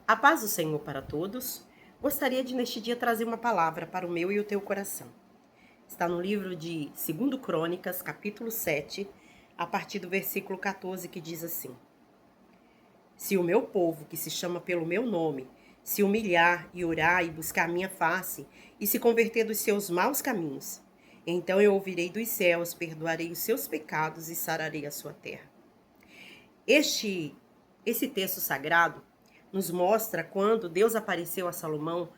A paz do Senhor para todos. Gostaria de neste dia trazer uma palavra para o meu e o teu coração. Está no livro de 2 Crônicas, capítulo 7, a partir do versículo 14, que diz assim: Se o meu povo, que se chama pelo meu nome, se humilhar e orar e buscar a minha face, e se converter dos seus maus caminhos, então eu ouvirei dos céus, perdoarei os seus pecados e sararei a sua terra. Esse texto sagrado nos mostra quando Deus apareceu a Salomão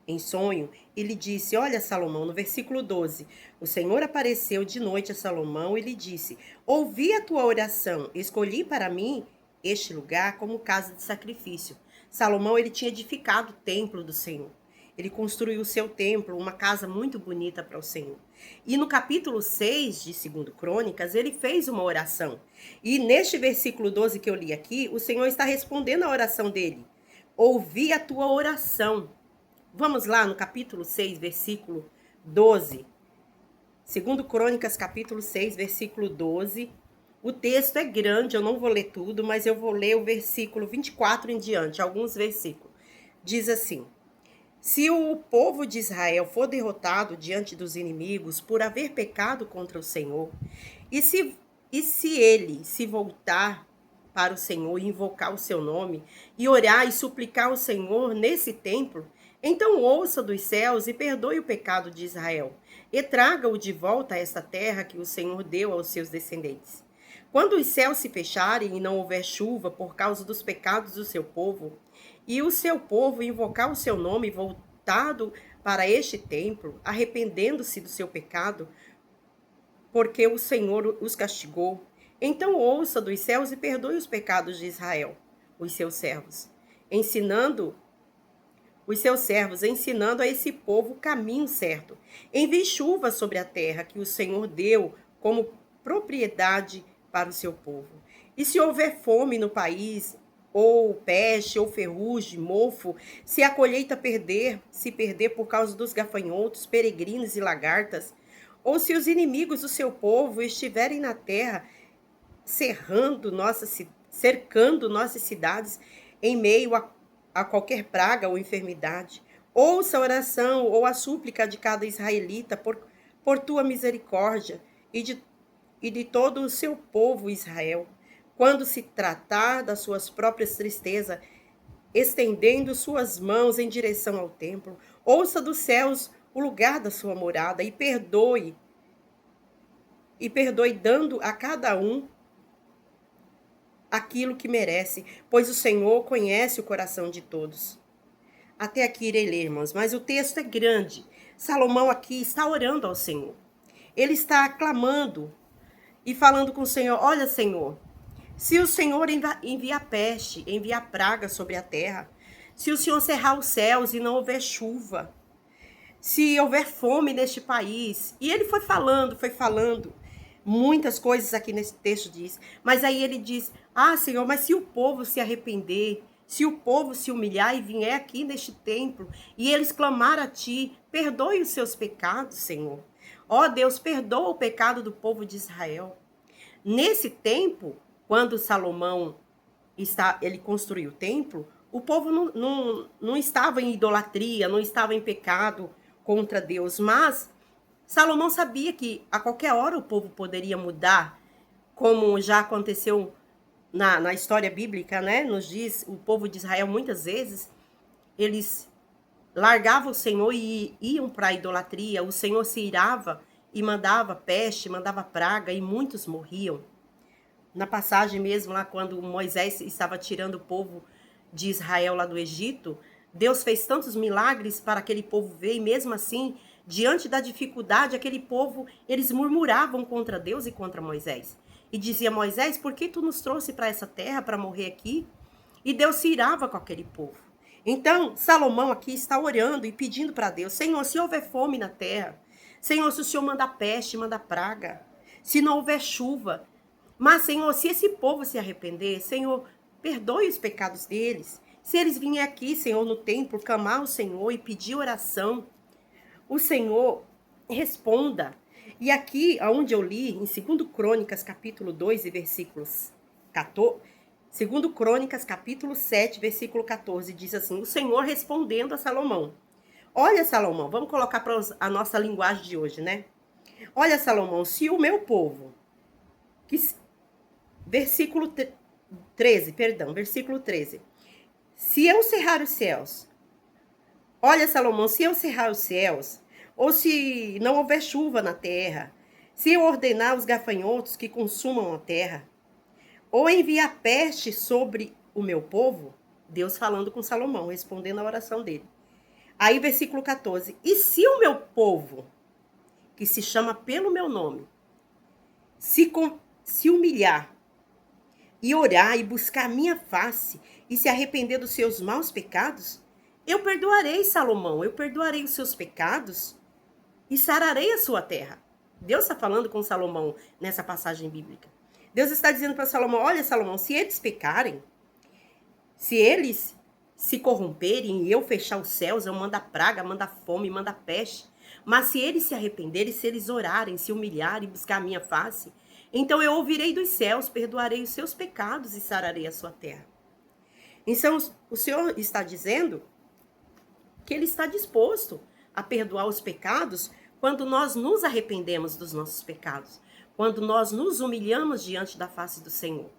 em sonho. Ele disse: Olha, Salomão, no versículo 12, o Senhor apareceu de noite a Salomão e lhe disse: Ouvi a tua oração, escolhi para mim este lugar como casa de sacrifício. Salomão, ele tinha edificado o templo do Senhor. Ele construiu o seu templo, uma casa muito bonita para o Senhor. E no capítulo 6 de 2 Crônicas, ele fez uma oração. E neste versículo 12 que eu li aqui, o Senhor está respondendo a oração dele. Ouvi a tua oração. Vamos lá no capítulo 6, versículo 12. 2 Crônicas, capítulo 6, versículo 12. O texto é grande, eu não vou ler tudo, mas eu vou ler o versículo 24 em diante, alguns versículos. Diz assim: Se o povo de Israel for derrotado diante dos inimigos por haver pecado contra o Senhor, e se ele se voltar para o Senhor e invocar o seu nome, e orar e suplicar ao Senhor nesse templo, então ouça dos céus e perdoe o pecado de Israel, e traga-o de volta a esta terra que o Senhor deu aos seus descendentes. Quando os céus se fecharem e não houver chuva por causa dos pecados do seu povo, e o seu povo invocar o seu nome voltado para este templo, arrependendo-se do seu pecado, porque o Senhor os castigou, então ouça dos céus e perdoe os pecados de Israel, os seus servos, ensinando a esse povo o caminho certo. Envie chuva sobre a terra que o Senhor deu como propriedade para o seu povo. E se houver fome no país, ou peste, ou ferrugem, mofo, se a colheita se perder por causa dos gafanhotos, peregrinos e lagartas, ou se os inimigos do seu povo estiverem na terra, cercando nossas cidades em meio a qualquer praga ou enfermidade, ouça a oração ou a súplica de cada israelita por tua misericórdia e de todo o seu povo Israel, quando se tratar das suas próprias tristezas, estendendo suas mãos em direção ao templo, ouça dos céus o lugar da sua morada e perdoe, dando a cada um aquilo que merece, pois o Senhor conhece o coração de todos. Até aqui irei ler, irmãos, mas o texto é grande. Salomão aqui está orando ao Senhor. Ele está clamando e falando com o Senhor: Olha, Senhor, se o Senhor enviar peste, enviar praga sobre a terra, se o Senhor cerrar os céus e não houver chuva, se houver fome neste país. E ele foi falando, muitas coisas aqui nesse texto diz. Mas aí ele diz: Ah, Senhor, mas se o povo se arrepender, se o povo se humilhar e vier aqui neste templo, e eles clamar a ti, perdoe os seus pecados, Senhor. Ó Deus, perdoa o pecado do povo de Israel. Nesse tempo, quando Salomão ele construiu o templo, o povo não estava em idolatria, não estava em pecado contra Deus, mas Salomão sabia que a qualquer hora o povo poderia mudar, como já aconteceu na história bíblica, né? Nos diz, o povo de Israel muitas vezes, eles largavam o Senhor e iam para a idolatria, o Senhor se irava e mandava peste, mandava praga e muitos morriam. Na passagem mesmo lá, quando Moisés estava tirando o povo de Israel lá do Egito, Deus fez tantos milagres para aquele povo ver, e mesmo assim, diante da dificuldade, aquele povo, eles murmuravam contra Deus e contra Moisés. E dizia: Moisés, por que tu nos trouxe para essa terra para morrer aqui? E Deus se irava com aquele povo. Então, Salomão aqui está orando e pedindo para Deus: Senhor, se houver fome na terra, Senhor, se o Senhor mandar peste, mandar praga, se não houver chuva, mas, Senhor, se esse povo se arrepender, Senhor, perdoe os pecados deles. Se eles virem aqui, Senhor, no templo, clamar ao Senhor e pedir oração, o Senhor responda. E aqui, onde eu li, em 2 Crônicas, capítulo 2, e versículos 14, Segundo Crônicas, capítulo 7, versículo 14, diz assim: o Senhor respondendo a Salomão. Olha, Salomão, vamos colocar para a nossa linguagem de hoje, né? Olha, Salomão, se o meu povo, versículo 13, perdão, versículo 13. Se eu cerrar os céus, olha, Salomão, se eu cerrar os céus, ou se não houver chuva na terra, se eu ordenar os gafanhotos que consumam a terra, ou enviar peste sobre o meu povo, Deus falando com Salomão, respondendo a oração dele. Aí, versículo 14. E se o meu povo, que se chama pelo meu nome, se humilhar e orar e buscar a minha face e se arrepender dos seus maus pecados, eu perdoarei, Salomão, eu perdoarei os seus pecados e sararei a sua terra. Deus está falando com Salomão nessa passagem bíblica. Deus está dizendo para Salomão: olha, Salomão, se eles pecarem, se eles se corromperem e eu fechar os céus, eu mando a praga, mando a fome, mando a peste. Mas se eles se arrependerem, se eles orarem, se humilharem e buscar a minha face, então eu ouvirei dos céus, perdoarei os seus pecados e sararei a sua terra. Então, o Senhor está dizendo que Ele está disposto a perdoar os pecados quando nós nos arrependemos dos nossos pecados, quando nós nos humilhamos diante da face do Senhor.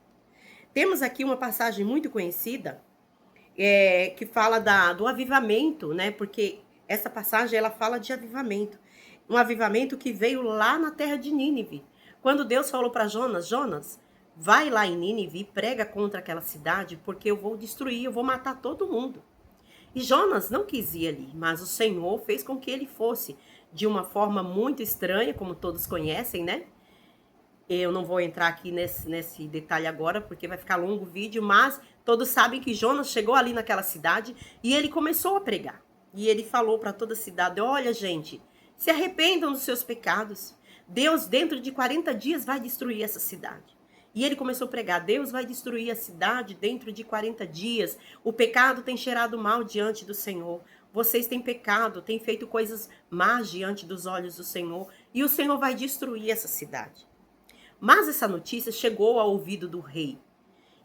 Temos aqui uma passagem muito conhecida, que fala do avivamento, né? Porque essa passagem ela fala de avivamento. Um avivamento que veio lá na terra de Nínive. Quando Deus falou para Jonas: Jonas, vai lá em Nínive e prega contra aquela cidade, porque eu vou destruir, eu vou matar todo mundo. E Jonas não quis ir ali, mas o Senhor fez com que ele fosse de uma forma muito estranha, como todos conhecem, né? Eu não vou entrar aqui nesse detalhe agora, porque vai ficar longo o vídeo, mas todos sabem que Jonas chegou ali naquela cidade e ele começou a pregar. E ele falou para toda a cidade: olha, gente, se arrependam dos seus pecados. Deus, dentro de 40 dias, vai destruir essa cidade. E ele começou a pregar: Deus vai destruir a cidade dentro de 40 dias. O pecado tem cheirado mal diante do Senhor. Vocês têm pecado, têm feito coisas más diante dos olhos do Senhor. E o Senhor vai destruir essa cidade. Mas essa notícia chegou ao ouvido do rei.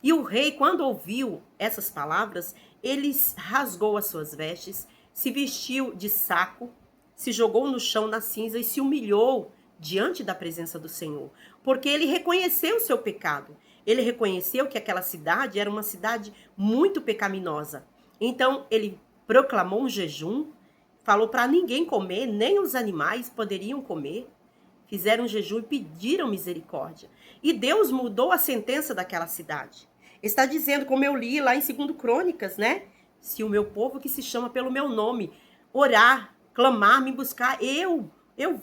E o rei, quando ouviu essas palavras, ele rasgou as suas vestes, se vestiu de saco, se jogou no chão na cinza e se humilhou diante da presença do Senhor. Porque ele reconheceu o seu pecado. Ele reconheceu que aquela cidade era uma cidade muito pecaminosa. Então, ele proclamou um jejum, falou para ninguém comer, nem os animais poderiam comer. Fizeram um jejum e pediram misericórdia. E Deus mudou a sentença daquela cidade. Está dizendo, como eu li lá em 2 Crônicas, né? Se o meu povo que se chama pelo meu nome orar, clamar, me buscar, eu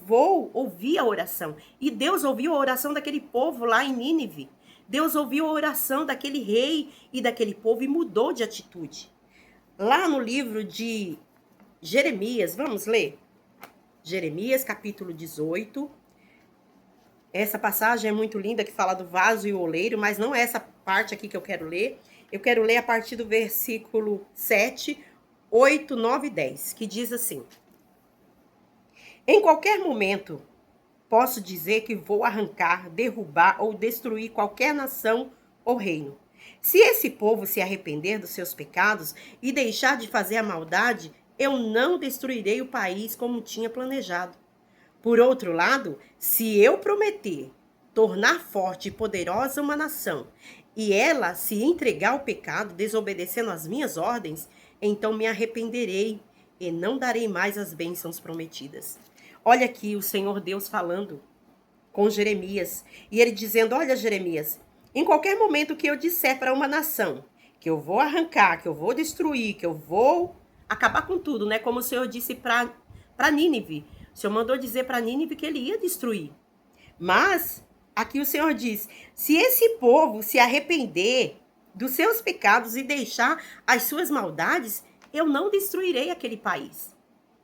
vou ouvir a oração. E Deus ouviu a oração daquele povo lá em Nínive. Deus ouviu a oração daquele rei e daquele povo e mudou de atitude. Lá no livro de Jeremias, vamos ler? Jeremias, capítulo 18. Essa passagem é muito linda, que fala do vaso e o oleiro, mas não é essa parte aqui que eu quero ler. Eu quero ler a partir do versículo 7, 8, 9 e 10, que diz assim: em qualquer momento, posso dizer que vou arrancar, derrubar ou destruir qualquer nação ou reino. Se esse povo se arrepender dos seus pecados e deixar de fazer a maldade, eu não destruirei o país como tinha planejado. Por outro lado, se eu prometer tornar forte e poderosa uma nação, e ela se entregar ao pecado, desobedecendo às minhas ordens, então me arrependerei e não darei mais as bênçãos prometidas. Olha aqui o Senhor Deus falando com Jeremias, e ele dizendo: olha, Jeremias, em qualquer momento que eu disser para uma nação que eu vou arrancar, que eu vou destruir, que eu vou acabar com tudo, né? Como o Senhor disse para Nínive. O Senhor mandou dizer para Nínive que ele ia destruir. Mas aqui o Senhor diz: se esse povo se arrepender dos seus pecados e deixar as suas maldades, eu não destruirei aquele país.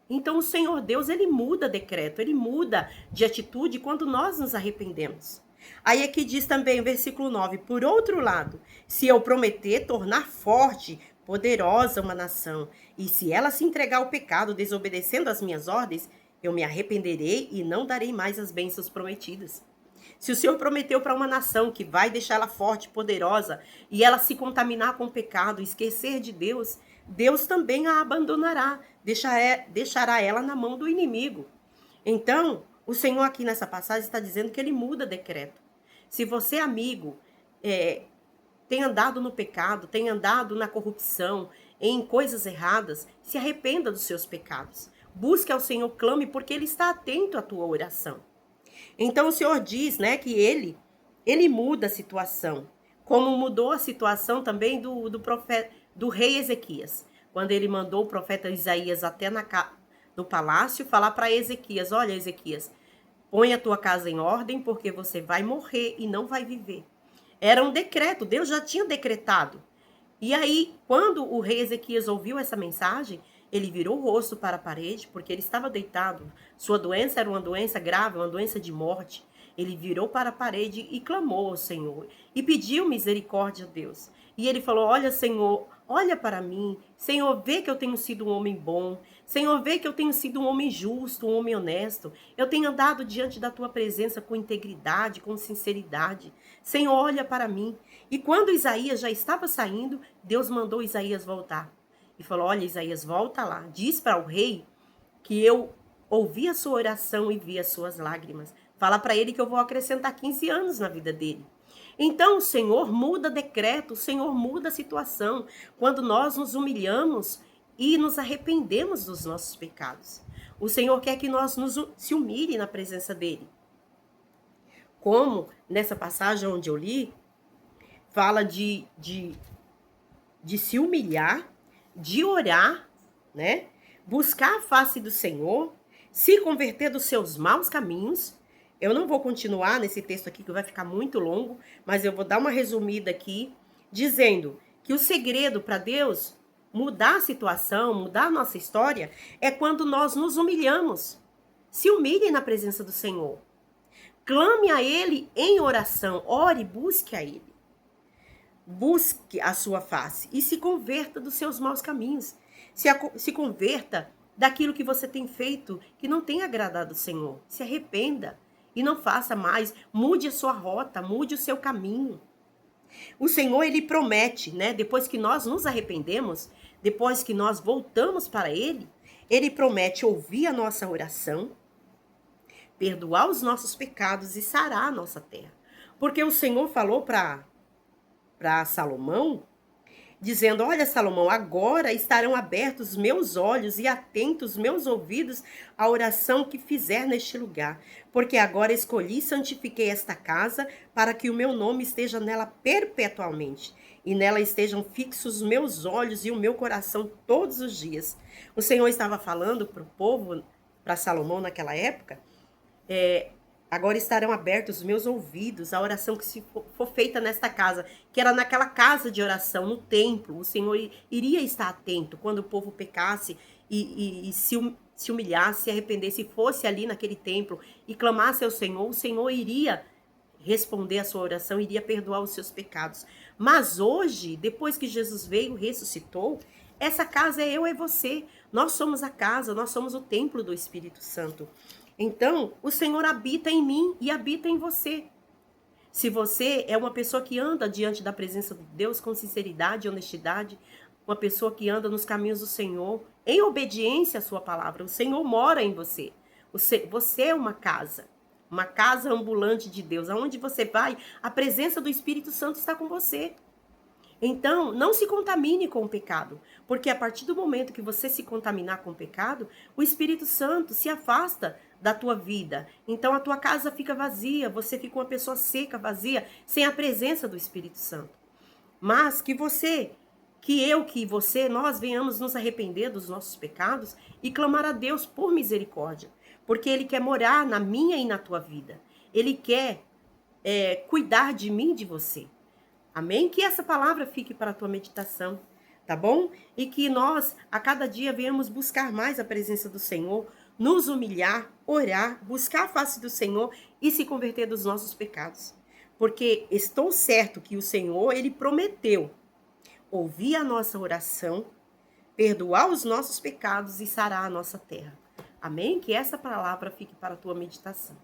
Então o Senhor Deus, ele muda decreto, ele muda de atitude quando nós nos arrependemos. Aí aqui diz também o versículo 9: por outro lado, se eu prometer tornar forte, poderosa uma nação, e se ela se entregar ao pecado, desobedecendo às minhas ordens, eu me arrependerei e não darei mais as bênçãos prometidas. Se o Senhor prometeu para uma nação que vai deixá-la forte, poderosa, e ela se contaminar com o pecado, esquecer de Deus, Deus também a abandonará, deixará ela na mão do inimigo. Então, o Senhor aqui nessa passagem está dizendo que ele muda decreto. Se você, amigo, tem andado no pecado, tem andado na corrupção, em coisas erradas, se arrependa dos seus pecados. Busque ao Senhor, clame, porque Ele está atento à tua oração. Então o Senhor diz, né, que Ele muda a situação, como mudou a situação também do rei Ezequias, quando ele mandou o profeta Isaías até no palácio falar para Ezequias: olha, Ezequias, põe a tua casa em ordem, porque você vai morrer e não vai viver. Era um decreto, Deus já tinha decretado. E aí, quando o rei Ezequias ouviu essa mensagem, ele virou o rosto para a parede, porque ele estava deitado. Sua doença era uma doença grave, uma doença de morte. Ele virou para a parede e clamou ao Senhor. E pediu misericórdia a Deus. E ele falou: olha, Senhor, olha para mim. Senhor, vê que eu tenho sido um homem bom. Senhor, vê que eu tenho sido um homem justo, um homem honesto. Eu tenho andado diante da tua presença com integridade, com sinceridade. Senhor, olha para mim. E quando Isaías já estava saindo, Deus mandou Isaías voltar. E falou: olha, Isaías, volta lá. Diz para o rei que eu ouvi a sua oração e vi as suas lágrimas. Fala para ele que eu vou acrescentar 15 anos na vida dele. Então o Senhor muda decreto, o Senhor muda a situação. Quando nós nos humilhamos e nos arrependemos dos nossos pecados. O Senhor quer que nós se humilhe na presença dele. Como nessa passagem onde eu li, fala de se humilhar, de orar, né? Buscar a face do Senhor, se converter dos seus maus caminhos. Eu não vou continuar nesse texto aqui, que vai ficar muito longo, mas eu vou dar uma resumida aqui, dizendo que o segredo para Deus mudar a situação, mudar a nossa história, é quando nós nos humilhamos. Se humilhe na presença do Senhor. Clame a Ele em oração, ore, busque a Ele. Busque a sua face e se converta dos seus maus caminhos. Se converta daquilo que você tem feito que não tem agradado o Senhor. Se arrependa e não faça mais. Mude a sua rota, mude o seu caminho. O Senhor, Ele promete, né? Depois que nós nos arrependemos, depois que nós voltamos para Ele, Ele promete ouvir a nossa oração, perdoar os nossos pecados e sarar a nossa terra. Porque o Senhor falou para Salomão, dizendo: olha, Salomão, agora estarão abertos meus olhos e atentos meus ouvidos à oração que fizer neste lugar, porque agora escolhi e santifiquei esta casa para que o meu nome esteja nela perpetuamente, e nela estejam fixos os meus olhos e o meu coração todos os dias. O Senhor estava falando para o povo, para Salomão naquela época, agora estarão abertos os meus ouvidos à oração que se for feita nesta casa, que era naquela casa de oração, no templo. O Senhor iria estar atento quando o povo pecasse e se humilhasse, se arrependesse, e fosse ali naquele templo e clamasse ao Senhor, o Senhor iria responder a sua oração, iria perdoar os seus pecados. Mas hoje, depois que Jesus veio, ressuscitou, essa casa é eu e você. Nós somos a casa, nós somos o templo do Espírito Santo. Então, o Senhor habita em mim e habita em você. Se você é uma pessoa que anda diante da presença de Deus com sinceridade e honestidade, uma pessoa que anda nos caminhos do Senhor, em obediência à sua palavra, o Senhor mora em você. Você é uma casa ambulante de Deus. Aonde você vai, a presença do Espírito Santo está com você. Então, não se contamine com o pecado, porque a partir do momento que você se contaminar com o pecado, o Espírito Santo se afasta da tua vida. Então, a tua casa fica vazia, você fica uma pessoa seca, vazia, sem a presença do Espírito Santo. Mas que nós venhamos nos arrepender dos nossos pecados e clamar a Deus por misericórdia, porque Ele quer morar na minha e na tua vida. Ele quer cuidar de mim e de você. Amém? Que essa palavra fique para a tua meditação, tá bom? E que nós, a cada dia, venhamos buscar mais a presença do Senhor, nos humilhar, orar, buscar a face do Senhor e se converter dos nossos pecados. Porque estou certo que o Senhor, Ele prometeu ouvir a nossa oração, perdoar os nossos pecados e sarar a nossa terra. Amém? Que essa palavra fique para a tua meditação.